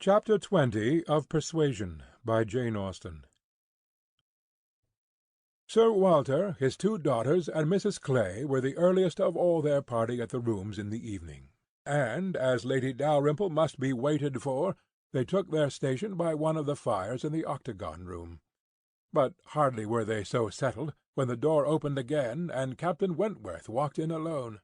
Chapter 20 of Persuasion, by Jane Austen. Sir Walter, his two daughters, and Mrs. Clay were the earliest of all their party at the rooms in the evening, and, as Lady Dalrymple must be waited for, they took their station by one of the fires in the octagon-room. But hardly were they so settled, when the door opened again, and Captain Wentworth walked in alone.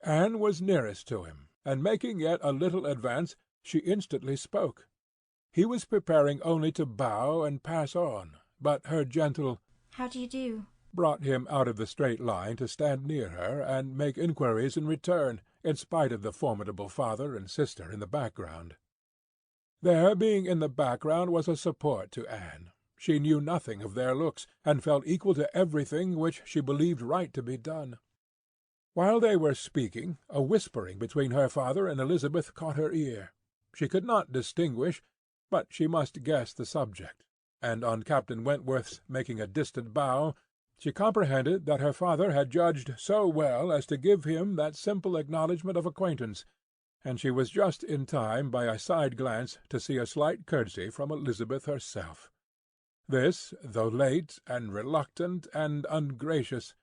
Anne was nearest to him, and making yet a little advance, she instantly spoke. He was preparing only to bow and pass on, but her gentle "How do you do?" brought him out of the straight line to stand near her and make inquiries in return, in spite of the formidable father and sister in the background. Their being in the background was a support to Anne. She knew nothing of their looks, and felt equal to everything which she believed right to be done. While they were speaking, a whispering between her father and Elizabeth caught her ear. She could not distinguish, but she must guess the subject, and on Captain Wentworth's making a distant bow, she comprehended that her father had judged so well as to give him that simple acknowledgment of acquaintance, and she was just in time by a side glance to see a slight curtsey from Elizabeth herself. This, though late and reluctant and ungracious,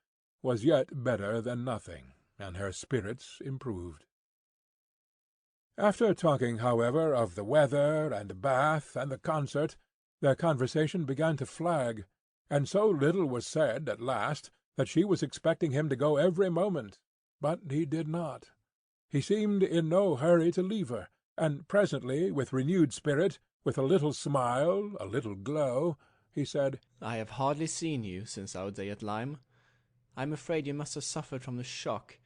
was yet better than nothing, and her spirits improved. After talking, however, of the weather, and Bath, and the concert, their conversation began to flag, and so little was said at last that she was expecting him to go every moment, but he did not. He seemed in no hurry to leave her, and presently, with renewed spirit, with a little smile, a little glow, he said, "I have hardly seen you since our day at Lyme. I am afraid you must have suffered from the shock,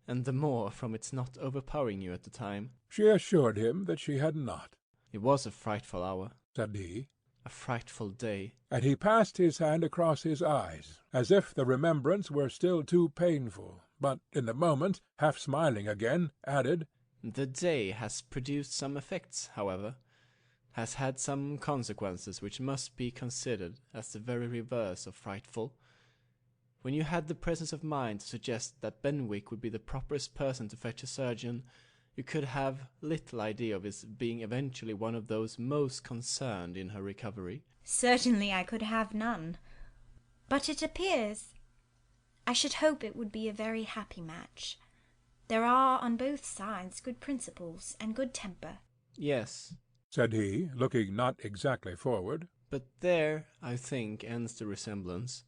and the more from its not overpowering you at the time." She assured him that she had not. "It was a frightful hour," said he. "a frightful day." And he passed his hand across his eyes, as if the remembrance were still too painful, but in the moment, half smiling again, added, "The day has produced some effects, however, has had some consequences which must be considered as the very reverse of frightful. When you had the presence of mind to suggest that Benwick would be the properest person to fetch a surgeon, you could have little idea of his being eventually one of those most concerned in her recovery." "Certainly I could have none. But it appears I should hope it would be a very happy match. There are on both sides good principles and good temper." "Yes," said he, looking not exactly forward, "but there, I think, ends the resemblance.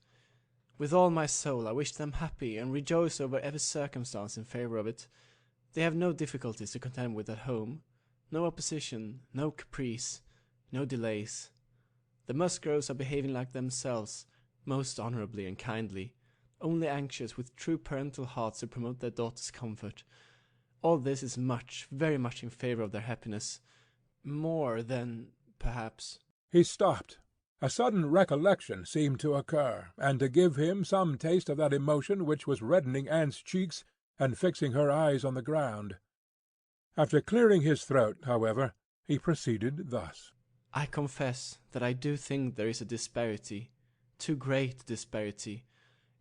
With all my soul I wish them happy, and rejoice over every circumstance in favour of it. They have no difficulties to contend with at home, no opposition, no caprice, no delays. The Musgroves are behaving like themselves, most honourably and kindly, only anxious with true parental hearts to promote their daughter's comfort. All this is much, very much in favour of their happiness, more than, perhaps—" He stopped. A sudden recollection seemed to occur, and to give him some taste of that emotion which was reddening Anne's cheeks and fixing her eyes on the ground. After clearing his throat, however, he proceeded thus. "I confess that I do think there is a disparity, too great a disparity,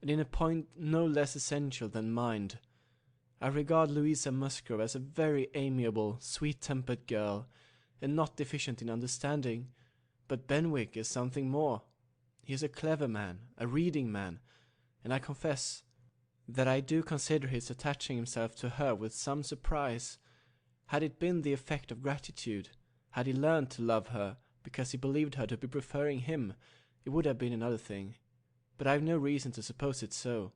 and in a point no less essential than mind. I regard Louisa Musgrove as a very amiable, sweet-tempered girl, and not deficient in understanding. But Benwick is something more. He is a clever man, a reading man, and I confess that I do consider his attaching himself to her with some surprise. Had it been the effect of gratitude, had he learned to love her because he believed her to be preferring him, it would have been another thing, but I have no reason to suppose it so.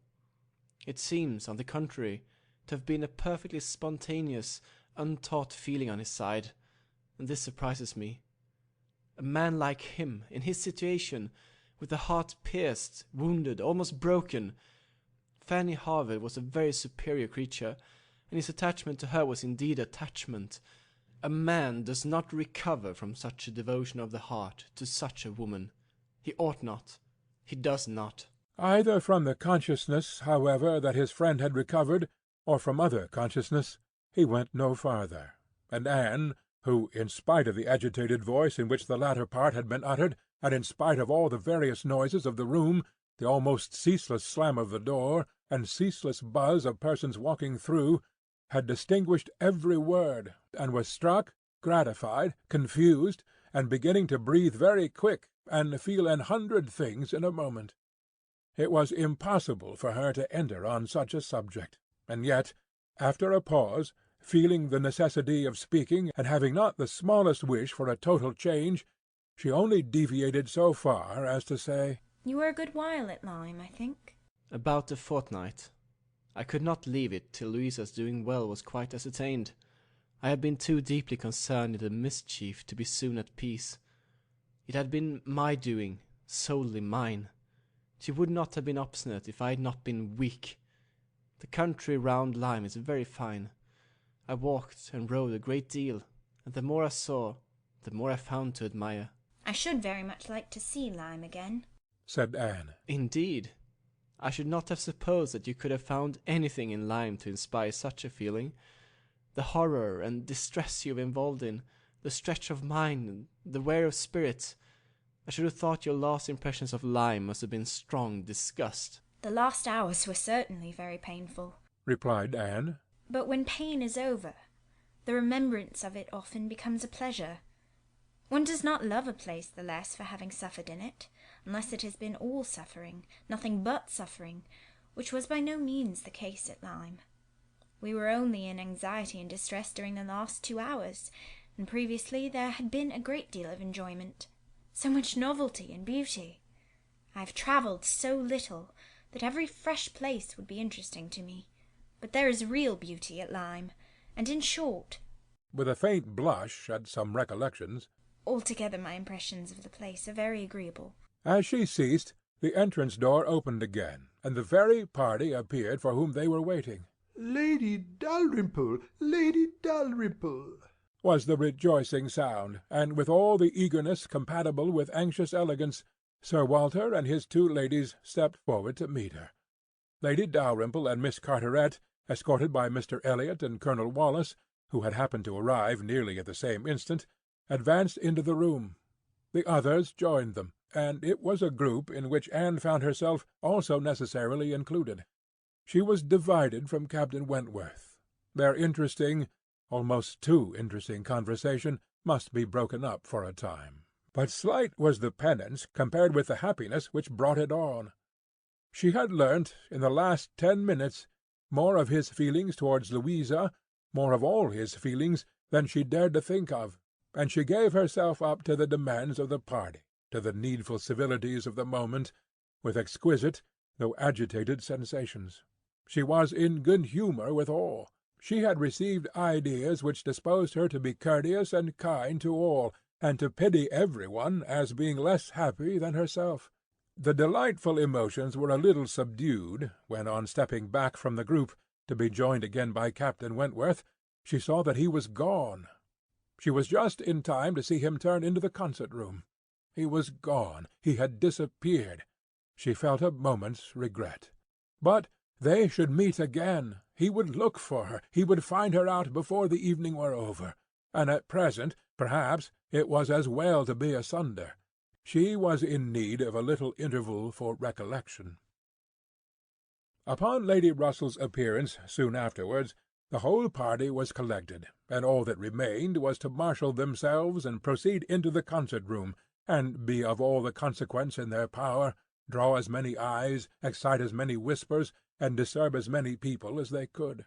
It seems, on the contrary, to have been a perfectly spontaneous, untaught feeling on his side, and this surprises me. A man like him, in his situation, with the heart pierced, wounded, almost broken. Fanny Harvard was a very superior creature, and his attachment to her was indeed attachment. A man does not recover from such a devotion of the heart to such a woman. He ought not. He does not." Either from the consciousness, however, that his friend had recovered, or from other consciousness, he went no farther, and Anne, who, in spite of the agitated voice in which the latter part had been uttered, and in spite of all the various noises of the room, the almost ceaseless slam of the door, and ceaseless buzz of persons walking through, had distinguished every word, and was struck, gratified, confused, and beginning to breathe very quick, and feel 100 things in a moment. It was impossible for her to enter on such a subject, and yet, after a pause, feeling the necessity of speaking, and having not the smallest wish for a total change, she only deviated so far as to say, "You were a good while at Lyme, I think." "About a fortnight. I could not leave it till Louisa's doing well was quite ascertained. I had been too deeply concerned in the mischief to be soon at peace. It had been my doing, solely mine. She would not have been obstinate if I had not been weak. The country round Lyme is very fine. I walked and rode a great deal, and the more I saw, the more I found to admire." "I should very much like to see Lyme again," said Anne. "Indeed, I should not have supposed that you could have found anything in Lyme to inspire such a feeling. The horror and distress you were involved in, the stretch of mind, and the wear of spirits. I should have thought your last impressions of Lyme must have been strong disgust." "The last hours were certainly very painful," replied Anne. "but when pain is over, the remembrance of it often becomes a pleasure. One does not love a place the less for having suffered in it, unless it has been all suffering, nothing but suffering, which was by no means the case at Lyme. We were only in anxiety and distress during the last 2 hours, and previously there had been a great deal of enjoyment, so much novelty and beauty. I have travelled so little that every fresh place would be interesting to me, but there is real beauty at Lyme, and in short," with a faint blush at some recollections, "altogether my impressions of the place are very agreeable." As she ceased, the entrance-door opened again, and the very party appeared for whom they were waiting. "Lady Dalrymple! Lady Dalrymple!" was the rejoicing sound, and with all the eagerness compatible with anxious elegance, Sir Walter and his 2 ladies stepped forward to meet her. Lady Dalrymple and Miss Carteret, escorted by Mr. Elliot and Colonel Wallis, who had happened to arrive nearly at the same instant, advanced into the room. The others joined them, and it was a group in which Anne found herself also necessarily included. She was divided from Captain Wentworth. Their interesting, almost too interesting conversation must be broken up for a time. But slight was the penance compared with the happiness which brought it on. She had learnt, in the last 10 minutes, more of his feelings towards Louisa, more of all his feelings, than she dared to think of, and she gave herself up to the demands of the party, to the needful civilities of the moment, with exquisite, though agitated sensations. She was in good humour with all. She had received ideas which disposed her to be courteous and kind to all, and to pity every one as being less happy than herself. The delightful emotions were a little subdued, when, on stepping back from the group, to be joined again by Captain Wentworth, she saw that he was gone. She was just in time to see him turn into the concert-room. He was gone. He had disappeared. She felt a moment's regret. But they should meet again. He would look for her. He would find her out before the evening were over. And at present, perhaps, it was as well to be asunder. She was in need of a little interval for recollection. Upon Lady Russell's appearance soon afterwards, the whole party was collected, and all that remained was to marshal themselves and proceed into the concert-room, and be of all the consequence in their power, draw as many eyes, excite as many whispers, and disturb as many people as they could.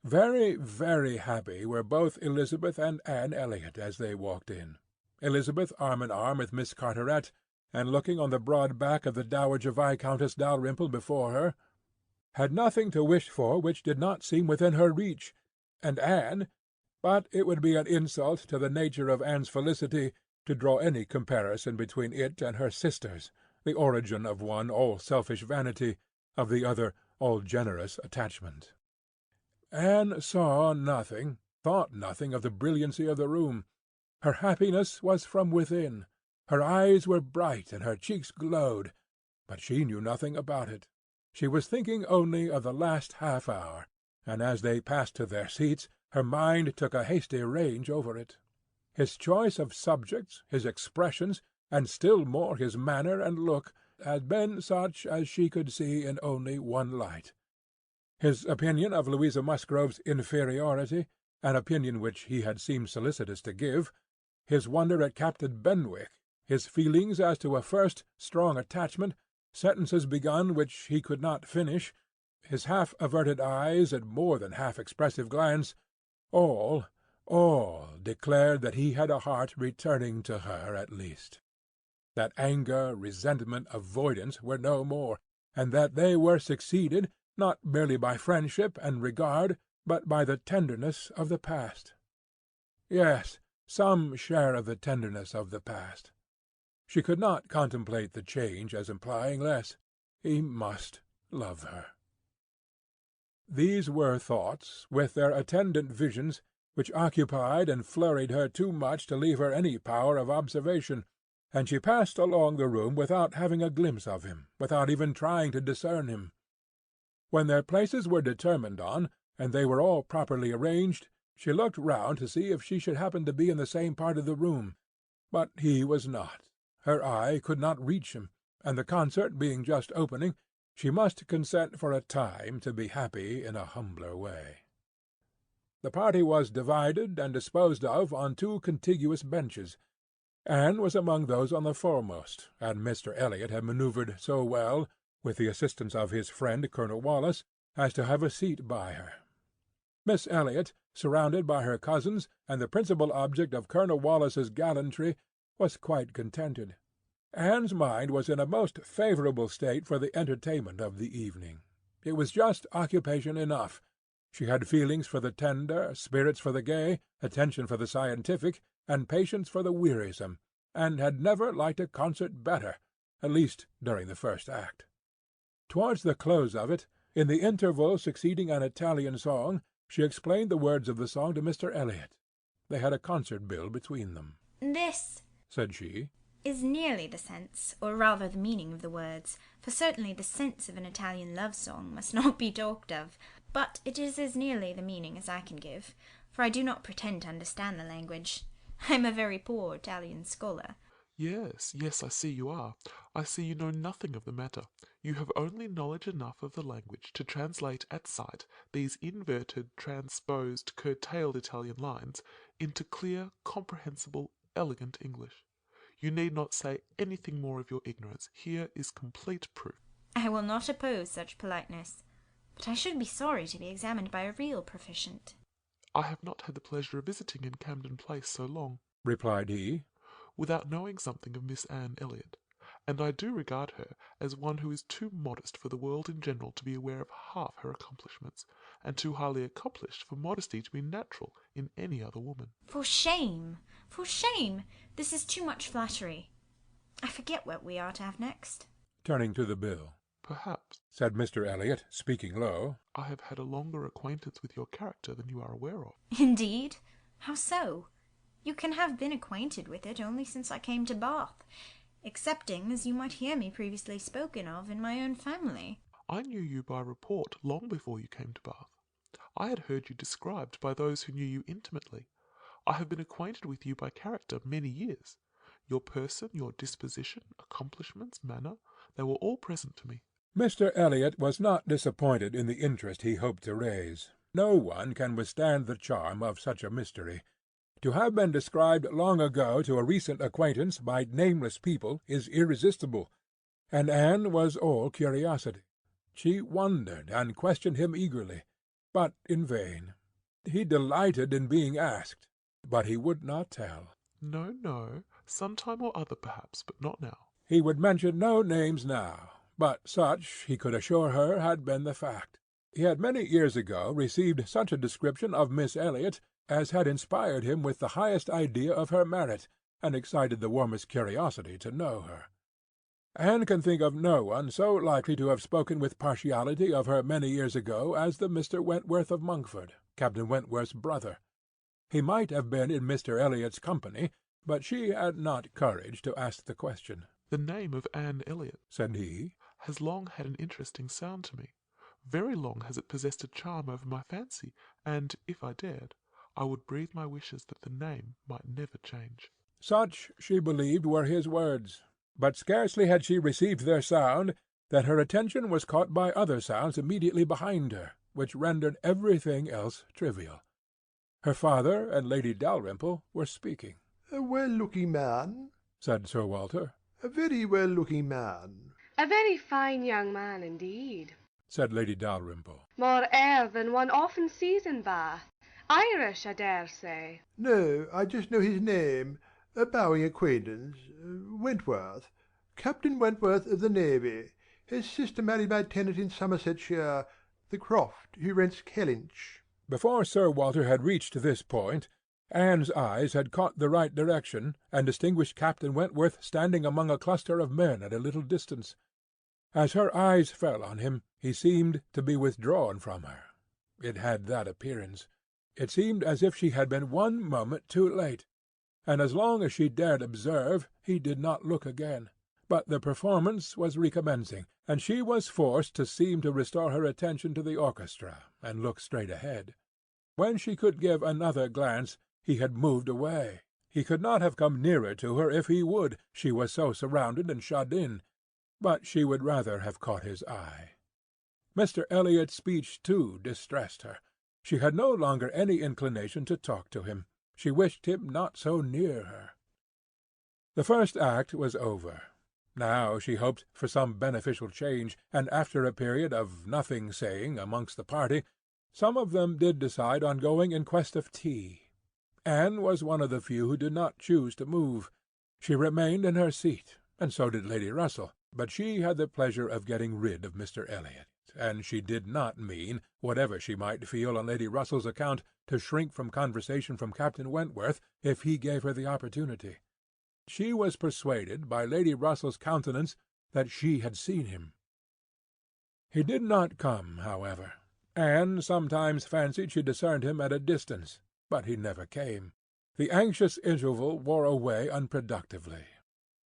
Very, very happy were both Elizabeth and Anne Elliot as they walked in. Elizabeth arm in arm with Miss Carteret, and looking on the broad back of the Dowager Viscountess Dalrymple before her, had nothing to wish for which did not seem within her reach, and Anne—but it would be an insult to the nature of Anne's felicity to draw any comparison between it and her sister's, the origin of one all selfish vanity, of the other all generous attachment. Anne saw nothing, thought nothing of the brilliancy of the room. Her happiness was from within. Her eyes were bright and her cheeks glowed, but she knew nothing about it. She was thinking only of the last half-hour, and as they passed to their seats her mind took a hasty range over it. His choice of subjects, his expressions, and still more his manner and look, had been such as she could see in only one light. His opinion of Louisa Musgrove's inferiority, an opinion which he had seemed solicitous to give, his wonder at Captain Benwick, his feelings as to a first strong attachment, sentences begun which he could not finish, his half-averted eyes and more than half-expressive glance, all declared that he had a heart returning to her at least, that anger, resentment, avoidance were no more, and that they were succeeded, not merely by friendship and regard, but by the tenderness of the past. Yes, some share of the tenderness of the past. She could not contemplate the change as implying less. He must love her. These were thoughts, with their attendant visions, which occupied and flurried her too much to leave her any power of observation, and she passed along the room without having a glimpse of him, without even trying to discern him. When their places were determined on, and they were all properly arranged, she looked round to see if she should happen to be in the same part of the room, but he was not. Her eye could not reach him, and the concert being just opening, she must consent for a time to be happy in a humbler way. The party was divided and disposed of on two contiguous benches. Anne was among those on the foremost, and Mr. Elliot had manoeuvred so well, with the assistance of his friend Colonel Wallis, as to have a seat by her. Miss Elliot, surrounded by her cousins, and the principal object of Colonel Wallis's gallantry, was quite contented. Anne's mind was in a most favourable state for the entertainment of the evening. It was just occupation enough. She had feelings for the tender, spirits for the gay, attention for the scientific, and patience for the wearisome, and had never liked a concert better, at least during the first act. Towards the close of it, in the interval succeeding an Italian song, she explained the words of the song to Mr. Elliot. They had a concert bill between them. "This," said she, "is nearly the sense, or rather the meaning of the words, for certainly the sense of an Italian love song must not be talked of, but it is as nearly the meaning as I can give, for I do not pretend to understand the language. I am a very poor Italian scholar." Yes, I see you are. I see you know nothing of the matter. You have only knowledge enough of the language to translate at sight these inverted, transposed, curtailed Italian lines into clear, comprehensible, elegant English. You need not say anything more of your ignorance. Here is complete proof. "I will not oppose such politeness, but I should be sorry to be examined by a real proficient." I have not had the pleasure of visiting in Camden Place so long, replied he, without knowing something of Miss Anne Elliot, and I do regard her as one who is too modest for the world in general to be aware of half her accomplishments, and too highly accomplished for modesty to be natural in any other woman. For shame! For shame! This is too much flattery. I forget what we are to have next." turning to the bill. Perhaps, said Mr. Elliot, speaking low, I have had a longer acquaintance with your character than you are aware of. "Indeed? How so? You can have been acquainted with it only since I came to Bath, excepting as you might hear me previously spoken of in my own family." I knew you by report long before you came to Bath. I had heard you described by those who knew you intimately. I have been acquainted with you by character many years. Your person, your disposition, accomplishments, manner, they were all present to me. Mr. Elliot was not disappointed in the interest he hoped to raise. No one can withstand the charm of such a mystery. To have been described long ago to a recent acquaintance by nameless people is irresistible, and Anne was all curiosity. She wondered and questioned him eagerly, but in vain. He delighted in being asked, but he would not tell. No, sometime or other perhaps, but not now. He would mention no names now, but such, he could assure her, had been the fact. He had many years ago received such a description of Miss Elliot as had inspired him with the highest idea of her merit, and excited the warmest curiosity to know her. Anne can think of no one so likely to have spoken with partiality of her many years ago as the Mr. Wentworth of Monkford, Captain Wentworth's brother. He might have been in Mr. Elliot's company, but she had not courage to ask the question. The name of Anne Elliot, said he, has long had an interesting sound to me. Very long has it possessed a charm over my fancy, and, if I dared, I would breathe my wishes that the name might never change. Such, she believed, were his words, but scarcely had she received their sound that her attention was caught by other sounds immediately behind her, which rendered everything else trivial. Her father and Lady Dalrymple were speaking. "A well-looking man," said Sir Walter. "a very well-looking man." A very fine young man indeed. said Lady Dalrymple. More air than one often sees in Bath. Irish, I dare say. "No, I just know his name. A bowing acquaintance. Wentworth. Captain Wentworth of the Navy. His sister married my tenant in Somersetshire, the Croft, who rents Kellynch." Before Sir Walter had reached this point, Anne's eyes had caught the right direction, and distinguished Captain Wentworth standing among a cluster of men at a little distance. As her eyes fell on him, he seemed to be withdrawn from her. It had that appearance. It seemed as if she had been one moment too late, and as long as she dared observe, he did not look again. But the performance was recommencing, and she was forced to seem to restore her attention to the orchestra, and look straight ahead. When she could give another glance, he had moved away. He could not have come nearer to her if he would, she was so surrounded and shut in, but she would rather have caught his eye. Mr. Elliot's speech, too, distressed her. She had no longer any inclination to talk to him. She wished him not so near her. The first act was over. Now she hoped for some beneficial change, and after a period of nothing saying amongst the party, some of them did decide on going in quest of tea. Anne was one of the few who did not choose to move. She remained in her seat, and so did Lady Russell, but she had the pleasure of getting rid of Mr. Elliot, and she did not mean, whatever she might feel on Lady Russell's account, to shrink from conversation from Captain Wentworth if he gave her the opportunity. She was persuaded by Lady Russell's countenance that she had seen him. He did not come, however. Anne sometimes fancied she discerned him at a distance, but he never came. The anxious interval wore away unproductively.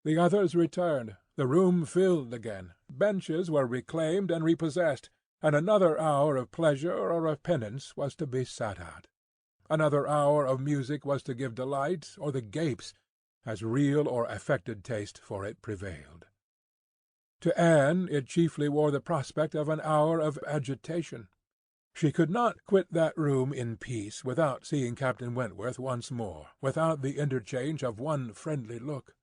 The others returned. The room filled again. Benches were reclaimed and repossessed, and another hour of pleasure or of penance was to be sat out. Another hour of music was to give delight or the gapes, as real or affected taste for it prevailed. To Anne it chiefly wore the prospect of an hour of agitation. She could not quit that room in peace without seeing Captain Wentworth once more, without the interchange of one friendly look.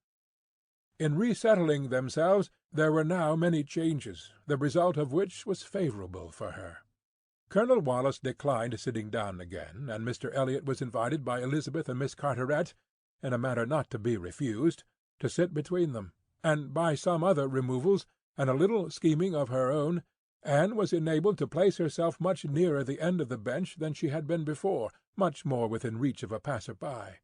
In resettling themselves there were now many changes, the result of which was favourable for her. Colonel Wallis declined sitting down again, and Mr. Elliot was invited by Elizabeth and Miss Carteret, in a manner not to be refused, to sit between them, and by some other removals, and a little scheming of her own, Anne was enabled to place herself much nearer the end of the bench than she had been before, much more within reach of a passer-by.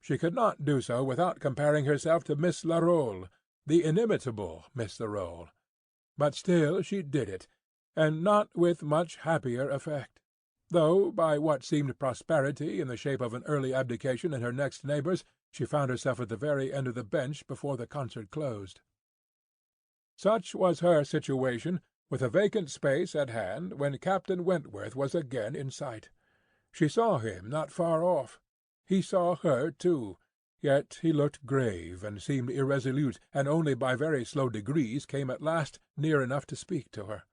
She could not do so without comparing herself to Miss Larolles, the inimitable Miss Larolles. But still she did it, and not with much happier effect, though by what seemed prosperity in the shape of an early abdication in her next neighbours she found herself at the very end of the bench before the concert closed. Such was her situation, with a vacant space at hand, when Captain Wentworth was again in sight. She saw him not far off. He saw her too, yet he looked grave and seemed irresolute, and only by very slow degrees came at last near enough to speak to her.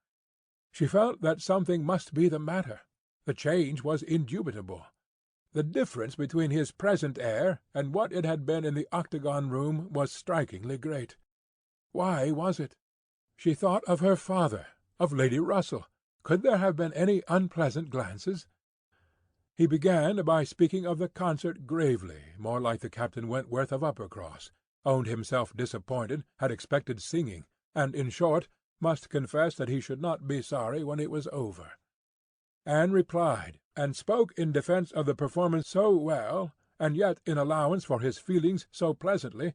She felt that something must be the matter. The change was indubitable. The difference between his present air and what it had been in the octagon room was strikingly great. Why was it? She thought of her father, of Lady Russell. Could there have been any unpleasant glances? He began by speaking of the concert gravely, more like the Captain Wentworth of Uppercross, owned himself disappointed, had expected singing, and, in short, must confess that he should not be sorry when it was over. Anne replied, and spoke in defence of the performance so well, and yet in allowance for his feelings so pleasantly,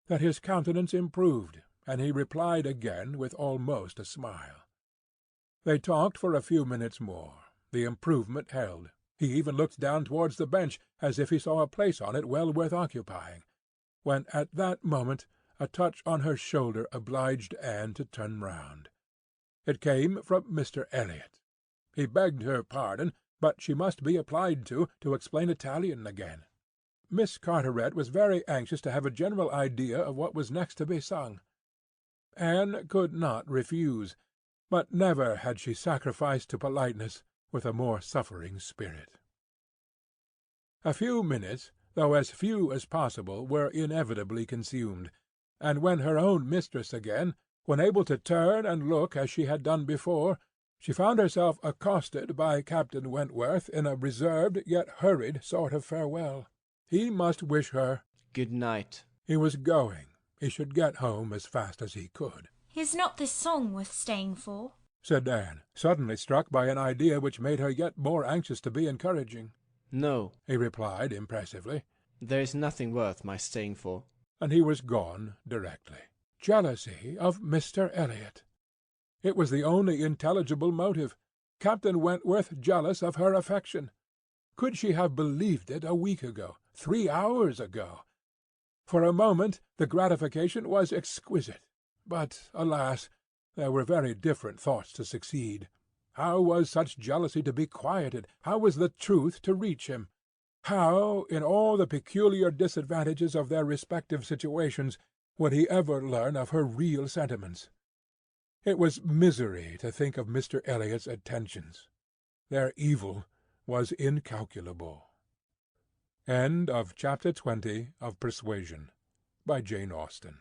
that his countenance improved, and he replied again with almost a smile. They talked for a few minutes more. The improvement held. He even looked down towards the bench, as if he saw a place on it well worth occupying, when at that moment a touch on her shoulder obliged Anne to turn round. It came from Mr. Elliot. He begged her pardon, but she must be applied to explain Italian again. Miss Carteret was very anxious to have a general idea of what was next to be sung. Anne could not refuse, but never had she sacrificed to politeness with a more suffering spirit. A few minutes, though as few as possible, were inevitably consumed, and when her own mistress again, when able to turn and look as she had done before, she found herself accosted by Captain Wentworth in a reserved yet hurried sort of farewell. He must wish her good night. He was going. He should get home as fast as he could. "Is not this song worth staying for?" said Anne, suddenly struck by an idea which made her yet more anxious to be encouraging. No, He replied impressively, there is nothing worth my staying for. and he was gone directly. Jealousy of Mr. Elliot! It was the only intelligible motive. Captain Wentworth jealous of her affection! Could she have believed it a week ago, 3 hours ago? For a moment the gratification was exquisite. But, alas, there were very different thoughts to succeed. How was such jealousy to be quieted? How was the truth to reach him? How, in all the peculiar disadvantages of their respective situations, would he ever learn of her real sentiments? It was misery to think of Mr. Elliot's attentions. Their evil was incalculable. End of Chapter 20 of Persuasion, by Jane Austen.